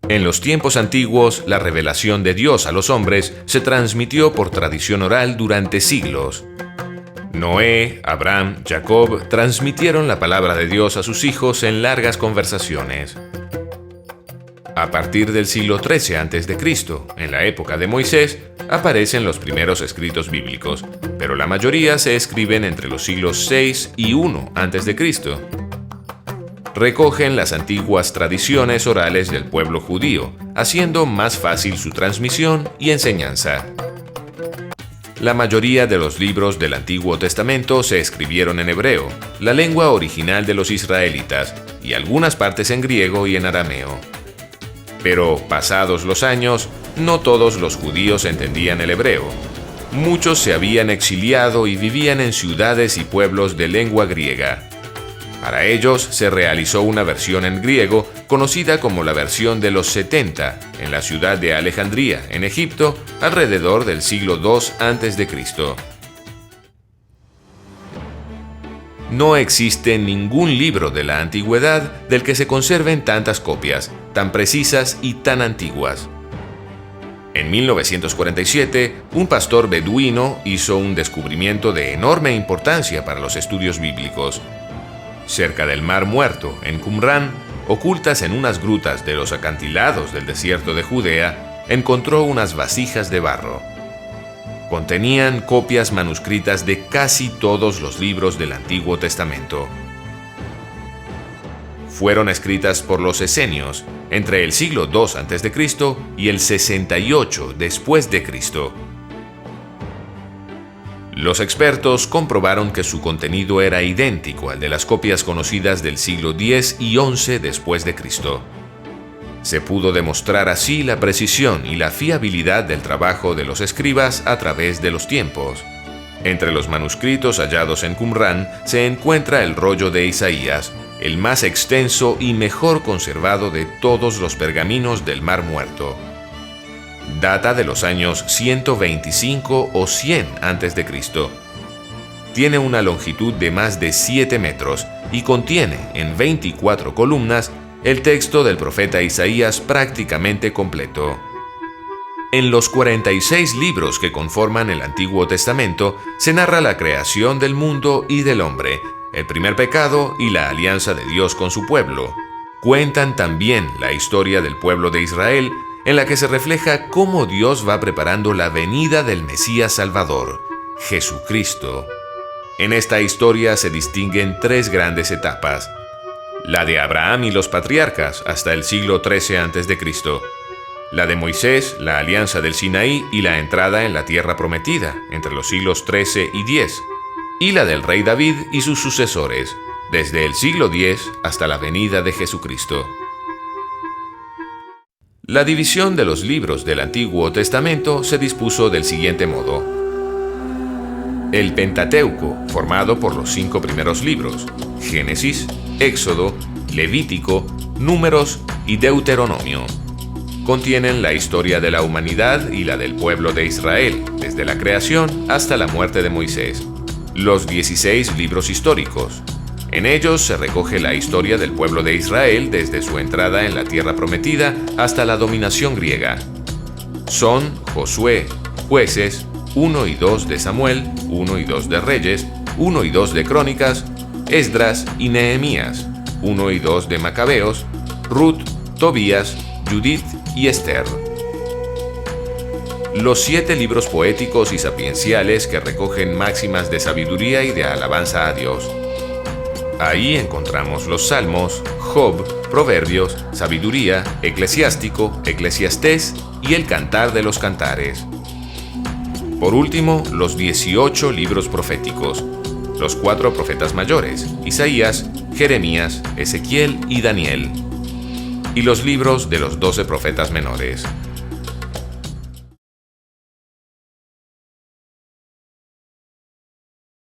En los tiempos antiguos, la revelación de Dios a los hombres se transmitió por tradición oral durante siglos. Noé, Abraham, Jacob transmitieron la palabra de Dios a sus hijos en largas conversaciones. A partir del siglo XIII a.C., en la época de Moisés, aparecen los primeros escritos bíblicos, pero la mayoría se escriben entre los siglos VI y I a.C. Recogen las antiguas tradiciones orales del pueblo judío, haciendo más fácil su transmisión y enseñanza. La mayoría de los libros del Antiguo Testamento se escribieron en hebreo, la lengua original de los israelitas, y algunas partes en griego y en arameo. Pero, pasados los años, no todos los judíos entendían el hebreo. Muchos se habían exiliado y vivían en ciudades y pueblos de lengua griega. Para ellos se realizó una versión en griego conocida como la versión de los 70 en la ciudad de Alejandría, en Egipto, alrededor del siglo II a.C. No existe ningún libro de la antigüedad del que se conserven tantas copias, tan precisas y tan antiguas. En 1947, un pastor beduino hizo un descubrimiento de enorme importancia para los estudios bíblicos. Cerca del Mar Muerto, en Qumrán, ocultas en unas grutas de los acantilados del desierto de Judea, encontró unas vasijas de barro. Contenían copias manuscritas de casi todos los libros del Antiguo Testamento. Fueron escritas por los esenios entre el siglo II a.C. y el 68 después de Cristo. Los expertos comprobaron que su contenido era idéntico al de las copias conocidas del siglo X y XI después de Cristo. Se pudo demostrar así la precisión y la fiabilidad del trabajo de los escribas a través de los tiempos. Entre los manuscritos hallados en Qumrán se encuentra el rollo de Isaías, el más extenso y mejor conservado de todos los pergaminos del Mar Muerto. Data de los años 125 o 100 a.C. Tiene una longitud de más de 7 metros y contiene en 24 columnas el texto del profeta Isaías prácticamente completo. En los 46 libros que conforman el Antiguo Testamento se narra la creación del mundo y del hombre, el primer pecado y la alianza de Dios con su pueblo. Cuentan también la historia del pueblo de Israel, en la que se refleja cómo Dios va preparando la venida del Mesías Salvador, Jesucristo. En esta historia se distinguen 3 grandes etapas: la de Abraham y los patriarcas hasta el siglo XIII a.C., la de Moisés, la alianza del Sinaí y la entrada en la tierra prometida entre los siglos XIII y X, y la del rey David y sus sucesores, desde el siglo X hasta la venida de Jesucristo. La división de los libros del Antiguo Testamento se dispuso del siguiente modo. El Pentateuco, formado por los 5 primeros libros, Génesis, Éxodo, Levítico, Números y Deuteronomio, contienen la historia de la humanidad y la del pueblo de Israel, desde la creación hasta la muerte de Moisés. Los 16 libros históricos. En ellos se recoge la historia del pueblo de Israel desde su entrada en la tierra prometida hasta la dominación griega. Son Josué, Jueces, 1 y 2 de Samuel, 1 y 2 de Reyes, 1 y 2 de Crónicas, Esdras y Nehemías, 1 y 2 de Macabeos, Ruth, Tobías, Judith y Esther. Los 7 libros poéticos y sapienciales que recogen máximas de sabiduría y de alabanza a Dios. Ahí encontramos los Salmos, Job, Proverbios, Sabiduría, Eclesiástico, Eclesiastés y el Cantar de los Cantares. Por último, los 18 libros proféticos, los 4 profetas mayores, Isaías, Jeremías, Ezequiel y Daniel, y los libros de los 12 profetas menores,